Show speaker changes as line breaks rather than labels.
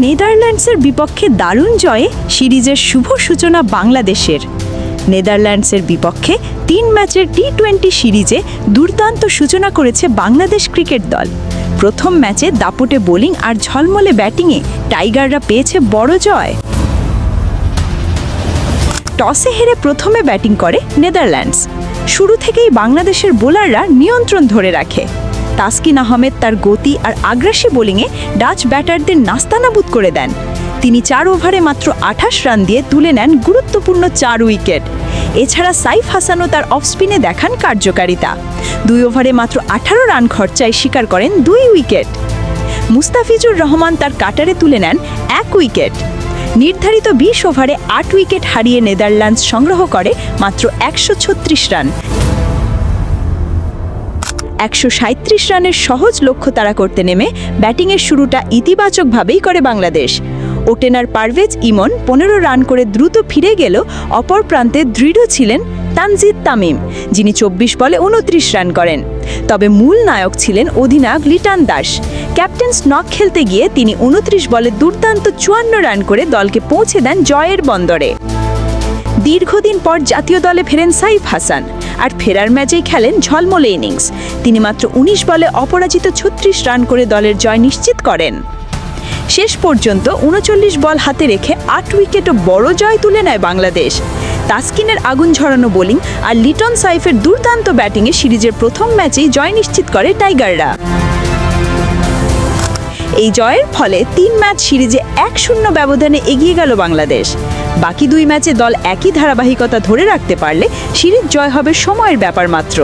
নেদারল্যান্ডসের বিপক্ষে দারুণ জয়ে সিরিজের শুভ সূচনা বাংলাদেশের। নেদারল্যান্ডসের বিপক্ষে ৩ ম্যাচের টি-20 সিরিজে দুর্দান্ত সূচনা করেছে বাংলাদেশ ক্রিকেট দল। প্রথম ম্যাচে দাপটে বোলিং আর ঝলমলে ব্যাটিংয়ে টাইগাররা পেয়েছে বড় জয়। টসে হেরে প্রথমে ব্যাটিং করে নেদারল্যান্ডস। শুরু থেকেই বাংলাদেশের বোলাররা নিয়ন্ত্রণ ধরে রাখে। তাসকিন আহমেদ তার গতি আর আগ্রাসী বোলিংয়ে ডাচ ব্যাটারদের নাস্তানাবুদ করে দেন। তিনি ৪ ওভারে মাত্র ২৮ রান দিয়ে তুলে নেন গুরুত্বপূর্ণ ৪ উইকেট। এছাড়া সাইফ হাসানও তার অফ স্পিনে দেখান কার্যকারিতা। ২ ওভারে মাত্র ১৮ রান খরচায় শিকার করেন ২ উইকেট। মুস্তাফিজুর রহমান তার কাটারে তুলে নেন ১ উইকেট। নির্ধারিত ২০ ওভারে ৮ উইকেট হারিয়ে নেদারল্যান্ডস সংগ্রহ করে মাত্র ১৩৬ রান। ১৩৭ রানের সহজ লক্ষ্য তাড়া করতে নেমে ব্যাটিংয়ের শুরুটা ইতিবাচকভাবেই করে বাংলাদেশ। ওপেনার পারভেজ ইমন ১৫ রান করে দ্রুত ফিরে গেল। অপর প্রান্তে দৃঢ় ছিলেন তানজিদ তামিম, যিনি ২৪ বলে ২৯ রান করেন। তবে মূল নায়ক ছিলেন অধিনায়ক লিটন দাস। ক্যাপ্টেন স্নক খেলতে গিয়ে তিনি ২৯ বলে দুর্দান্ত ৫৪ রান করে দলকে পৌঁছে দেন জয়ের বন্দরে। দীর্ঘদিন পর জাতীয় দলে ফেরেন সাইফ হাসান, আর ফেরার ম্যাচেই খেলেন ঝলমলে ইনিংস। তিনি মাত্র ১৯ বলে অপরাজিত ৩৬ রান করে দলের জয় নিশ্চিত করেন। শেষ পর্যন্ত ৩৯ বল হাতে রেখে ৮ উইকেটও বড় জয় তুলে নেয় বাংলাদেশ। তাসকিনের আগুন ঝরানো বোলিং আর লিটন সাইফের দুর্দান্ত ব্যাটিংয়ে সিরিজের প্রথম ম্যাচেই জয় নিশ্চিত করে টাইগাররা। এই জয়ের ফলে ৩ ম্যাচ সিরিজে ১-০ ব্যবধানে এগিয়ে গেল বাংলাদেশ। বাকি ২ ম্যাচে দল একই ধারাবাহিকতা ধরে রাখতে পারলে সিরিজ জয় হবে সময়ের ব্যাপার মাত্র।